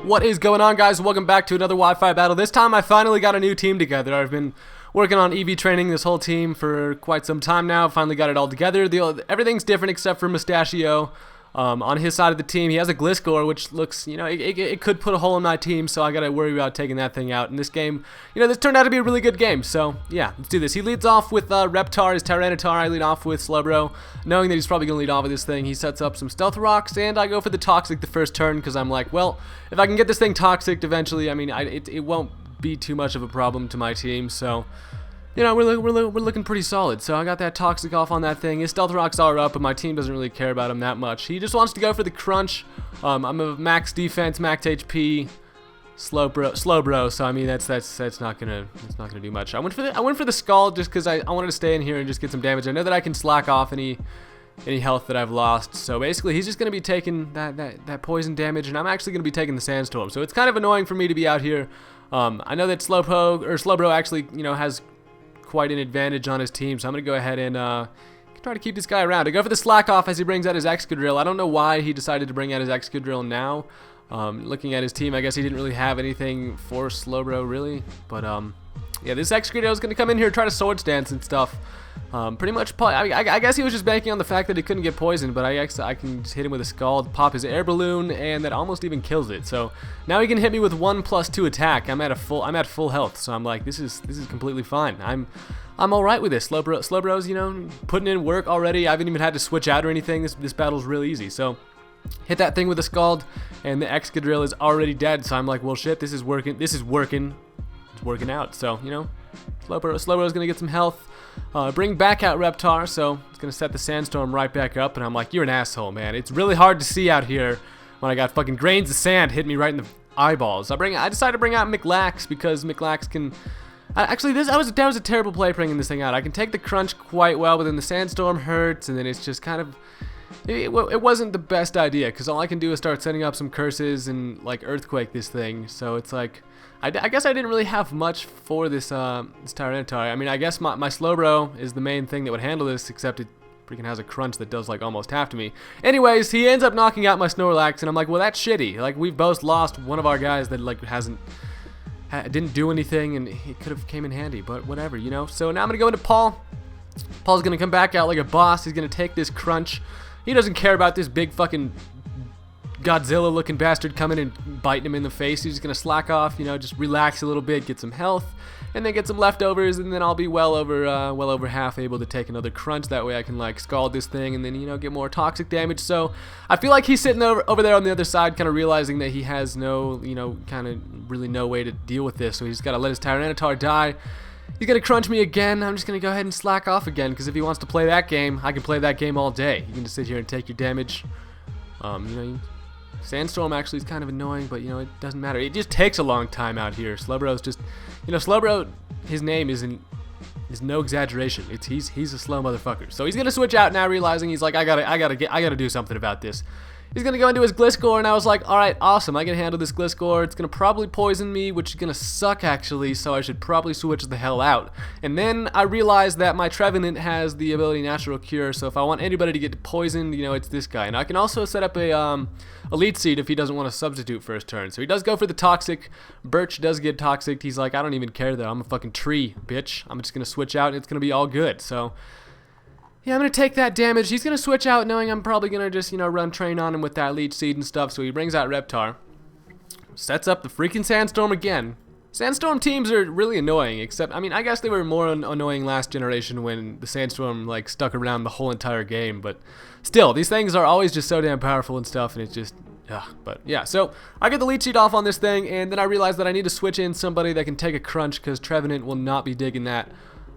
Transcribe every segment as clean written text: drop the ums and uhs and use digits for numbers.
What is going on, guys? Welcome back to another Wi-Fi battle. This time I finally got a new team together. I've been working on EV training this whole team for quite some time now. Finally got it all together. Everything's different except for Mustachio. On his side of the team, he has a Gliscor, which looks, it could put a hole in my team, so I gotta worry about taking that thing out. In this game, this turned out to be a really good game, so yeah, let's do this. He leads off with Reptar, his Tyranitar. I lead off with Slowbro, knowing that he's probably gonna lead off with this thing. He sets up some Stealth Rocks, and I go for the Toxic the first turn, because I'm like, well, if I can get this thing Toxic eventually, I mean, it won't be too much of a problem to my team, so... we're looking pretty solid. So I got that Toxic off on that thing. His Stealth Rocks are up, but my team doesn't really care about him that much. He just wants to go for the Crunch. I'm a max defense, max HP, slow bro. So I mean that's not gonna do much. I went for the Scald just because I wanted to stay in here and just get some damage. I know that I can slack off any health that I've lost. So basically he's just gonna be taking that poison damage, and I'm actually gonna be taking the Sandstorm. So it's kind of annoying for me to be out here. I know that Slowbro actually has quite an advantage on his team, so I'm gonna go ahead and try to keep this guy around. I go for the slack off as he brings out his Excadrill. I don't know why he decided to bring out his Excadrill now. Looking at his team, I guess he didn't really have anything for Slowbro really, but yeah, this Excadrill is gonna come in here and try to Swords Dance and stuff. Pretty much, I guess he was just banking on the fact that he couldn't get poisoned, but I can just hit him with a Scald, pop his Air Balloon, and that almost even kills it. So now he can hit me with 1+2 attack. I'm at full health, so I'm like, this is completely fine. I'm all right with this. Slowbro's putting in work already. I haven't even had to switch out or anything. This battle's real easy. So hit that thing with a Scald, and the Excadrill is already dead. So I'm like, well, shit, this is working. It's working out. So Slowbro's gonna get some health. Bring back out Reptar, so it's gonna set the Sandstorm right back up, and I'm like, you're an asshole, man. It's really hard to see out here when I got fucking grains of sand hitting me right in the eyeballs. I decided to bring out McLax because McLax can... Actually, that was a terrible play bringing this thing out. I can take the Crunch quite well, but then the Sandstorm hurts, and then it's just kind of... It wasn't the best idea, because all I can do is start setting up some curses and, like, Earthquake this thing, so it's like... I guess I didn't really have much for this Tyranitar. I mean, I guess my Slowbro is the main thing that would handle this, except it freaking has a Crunch that does, like, almost half to me. Anyways, he ends up knocking out my Snorlax, and I'm like, well, that's shitty. Like, we've both lost one of our guys that, like, didn't do anything, and he could have came in handy, but whatever, So now I'm going to go into Paul. Paul's going to come back out like a boss. He's going to take this Crunch. He doesn't care about this big fucking Godzilla looking bastard coming and biting him in the face. He's just gonna slack off, just relax a little bit, get some health, and then get some leftovers, and then I'll be well over half able to take another Crunch. That way I can like Scald this thing and then get more toxic damage. So I feel like he's sitting over there on the other side, kind of realizing that he has no kind of really no way to deal with this. So he's got to let his Tyranitar die. He's gonna Crunch me again. I'm just gonna go ahead and slack off again, because if he wants to play that game, I can play that game all day. You can just sit here and take your damage. Sandstorm actually is kind of annoying, but it doesn't matter. It just takes a long time out here. Slowbro's just, Slowbro, his name is no exaggeration. He's a slow motherfucker. So he's gonna switch out now, realizing he's like, I gotta do something about this. He's gonna go into his Gliscor, and I was like, all right, awesome. I can handle this Gliscor. It's gonna probably poison me, which is gonna suck actually. So I should probably switch the hell out. And then I realized that my Trevenant has the ability Natural Cure. So if I want anybody to get poisoned, it's this guy. And I can also set up a Elite Seed if he doesn't want to substitute first turn. So he does go for the Toxic. Birch does get Toxic. He's like, I don't even care though. I'm a fucking tree, bitch. I'm just gonna switch out, and it's gonna be all good. So. Yeah, I'm going to take that damage. He's going to switch out knowing I'm probably going to just, run train on him with that Leech Seed and stuff. So he brings out Reptar. Sets up the freaking Sandstorm again. Sandstorm teams are really annoying, except, I guess they were more annoying last generation when the Sandstorm, like, stuck around the whole entire game. But still, these things are always just so damn powerful and stuff, and it's just... but yeah, so I get the Leech Seed off on this thing, and then I realize that I need to switch in somebody that can take a Crunch, because Trevenant will not be digging that.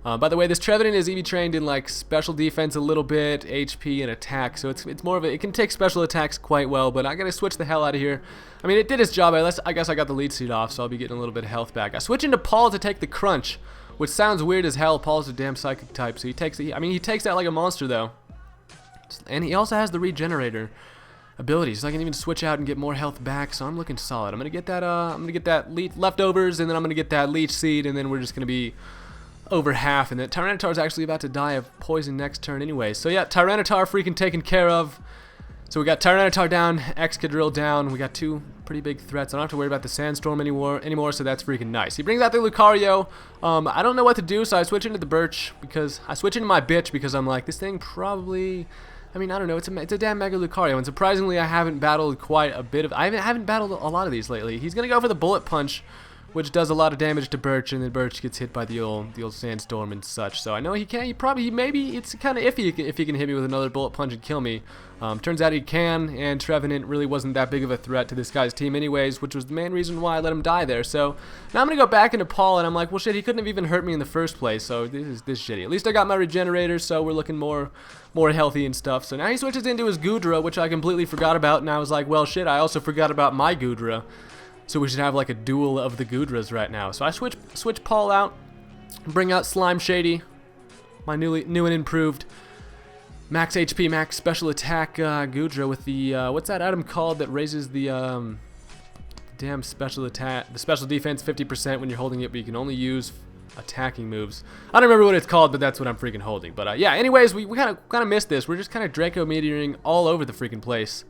By the way, this Trevenant is EV trained in like special defense a little bit, HP and attack, so it's more of it can take special attacks quite well, but I gotta switch the hell out of here. I mean, it did its job. I guess I got the Leech Seed off, so I'll be getting a little bit of health back. I switch into Paul to take the Crunch, which sounds weird as hell. Paul's a damn psychic type, so he takes that like a monster though, and he also has the Regenerator abilities, so I can even switch out and get more health back. So I'm looking solid. I'm gonna get that leftovers, and then I'm gonna get that Leech Seed, and then we're just gonna be over half, and that Tyranitar is actually about to die of poison next turn anyway. So yeah, Tyranitar freaking taken care of. So we got Tyranitar down, Excadrill down. We got two pretty big threat, so I don't have to worry about the Sandstorm anymore, so that's freaking nice. He brings out the Lucario. I don't know what to do, so I switch into the Birch, because I switch into my bitch, because I'm like, this thing probably, I mean, I don't know, it's a damn Mega Lucario, and surprisingly, I haven't battled quite a bit of, I haven't battled a lot of these lately. He's gonna go for the Bullet Punch, which does a lot of damage to Birch, and then Birch gets hit by the old Sandstorm and such. So I know he can. Maybe it's kind of iffy if he can hit me with another Bullet Punch and kill me. Turns out he can, and Trevenant really wasn't that big of a threat to this guy's team anyways, which was the main reason why I let him die there. So now I'm gonna go back into Paul, and I'm like, well, shit, he couldn't have even hurt me in the first place. So this is shitty. At least I got my regenerator, so we're looking more healthy and stuff. So now he switches into his Goodra, which I completely forgot about, and I was like, well, shit, I also forgot about my Goodra. So we should have like a duel of the Goodras right now. So I switch Paul out, bring out Slime Shady, my new and improved max HP, max special attack Goodra with the what's that item called that raises the damn special attack, the special defense 50% when you're holding it, but you can only use attacking moves. I don't remember what it's called, but that's what I'm freaking holding. But yeah, anyways, we kind of missed this. We're just kind of Draco Meteoring all over the freaking place.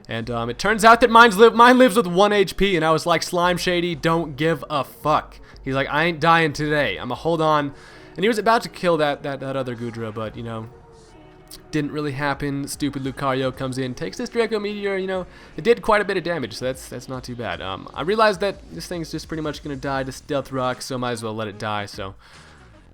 And it turns out that mine lives with 1 HP, and I was like, Slime Shady, don't give a fuck. He's like, I ain't dying today. I'm gonna hold on. And he was about to kill that other Goodra, but, you know, didn't really happen. Stupid Lucario comes in, takes this Draco Meteor, you know. It did quite a bit of damage, so that's not too bad. I realized that this thing's just pretty much gonna die to Stealth Rock, so might as well let it die, so...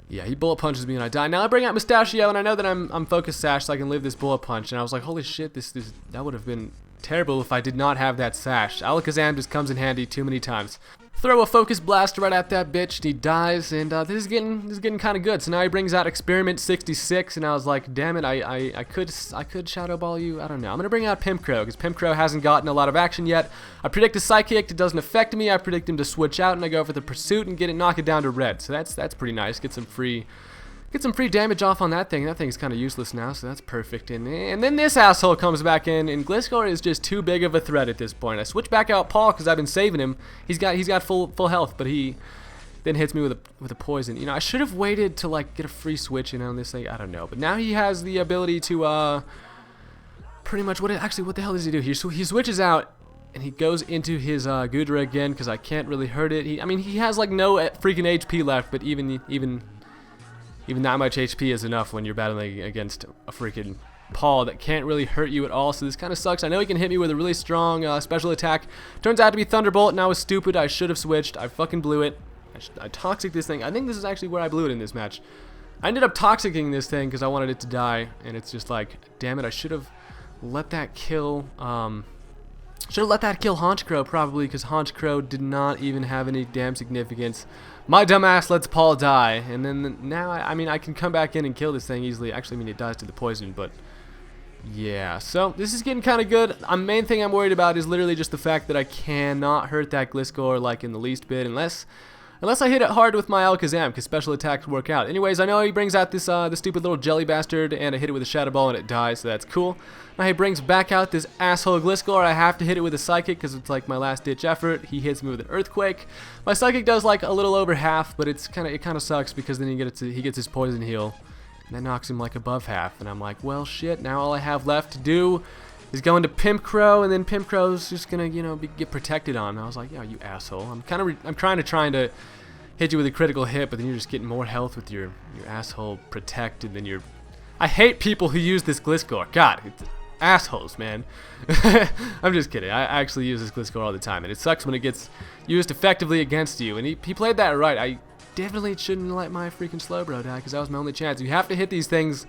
Yeah, he bullet punches me and I die. Now I bring out Mustachio, and I know that I'm focus sash, so I can live this bullet punch. And I was like, holy shit, that would have been terrible if I did not have that sash. Alakazam just comes in handy too many times. Throw a focus blast right at that bitch, and he dies. And this is getting kind of good. So now he brings out Experiment 66, and I was like, damn it, I could Shadow Ball you. I don't know. I'm gonna bring out Pimpcrow because Pimpcrow hasn't gotten a lot of action yet. I predict a Psychic. It doesn't affect me. I predict him to switch out, and I go for the Pursuit and knock it down to red. So that's pretty nice. Get some free damage off on that thing. That thing's kind of useless now, so that's perfect. And then this asshole comes back in, and Gliscor is just too big of a threat at this point. I switch back out Paul because I've been saving him. He's got full health, but he then hits me with a poison. You know, I should have waited to like get a free switch in on this thing. I don't know, but now he has the ability to pretty much what the hell does he do? He switches out. And he goes into his Goodra again because I can't really hurt it. I mean, he has like no freaking HP left, but even that much HP is enough when you're battling against a freaking Paul that can't really hurt you at all, so this kind of sucks. I know he can hit me with a really strong special attack. Turns out to be Thunderbolt, and I was stupid. I should have switched. I fucking blew it. I Toxic this thing. I think this is actually where I blew it in this match. I ended up Toxicing this thing because I wanted it to die, and it's just like, damn it, I should have let that kill... Should have let that kill Honchkrow probably, because Honchkrow did not even have any damn significance. My dumbass lets Paul die, and then now I mean I can come back in and kill this thing easily. Actually, I mean it dies to the poison, but yeah. So this is getting kind of good. The main thing I'm worried about is literally just the fact that I cannot hurt that Gliscor like in the least bit, unless I hit it hard with my Alakazam, because special attacks work out. Anyways, I know he brings out this stupid little jelly bastard, and I hit it with a Shadow Ball and it dies, so that's cool. Now he brings back out this asshole Gliscor. I have to hit it with a Psychic because it's like my last ditch effort. He hits me with an Earthquake. My Psychic does like a little over half, but it kind of sucks because then he gets his Poison Heal, and that knocks him like above half. And I'm like, well shit. Now all I have left to do is go into Pimpcrow, and then Pimpcrow's just gonna get protected on. And I was like, yeah, you asshole. I'm trying to hit you with a critical hit, but then you're just getting more health with your asshole protect, and then I hate people who use this Gliscor. God, it's assholes, man. I'm just kidding. I actually use this Gliscor all the time, and it sucks when it gets used effectively against you. And he played that right. I definitely shouldn't let my freaking Slowbro die, because that was my only chance. You have to hit these things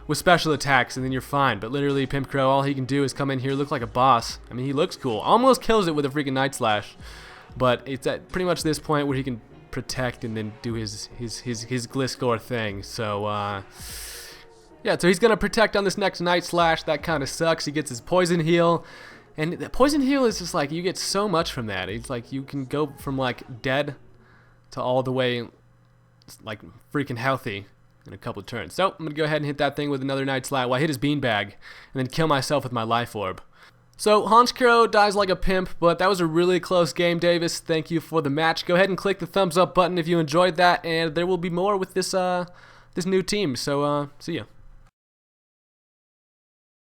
with special attacks, and then you're fine. But literally, Pimpcrow, all he can do is come in here, look like a boss. I mean, he looks cool. Almost kills it with a freaking Night Slash. But it's at pretty much this point where he can protect and then do his Gliscor thing. So yeah, so he's gonna protect on this next Night Slash. That kind of sucks. He gets his Poison Heal, and the Poison Heal is just like, you get so much from that. It's like you can go from like dead to all the way like freaking healthy in a couple of turns. So I'm gonna go ahead and hit that thing with another Night Slash. Well, I hit his Beanbag and then kill myself with my Life Orb. So Honchkrow dies like a pimp, but that was a really close game, Davis. Thank you for the match. Go ahead and click the thumbs up button if you enjoyed that, and there will be more with this new team. So see ya.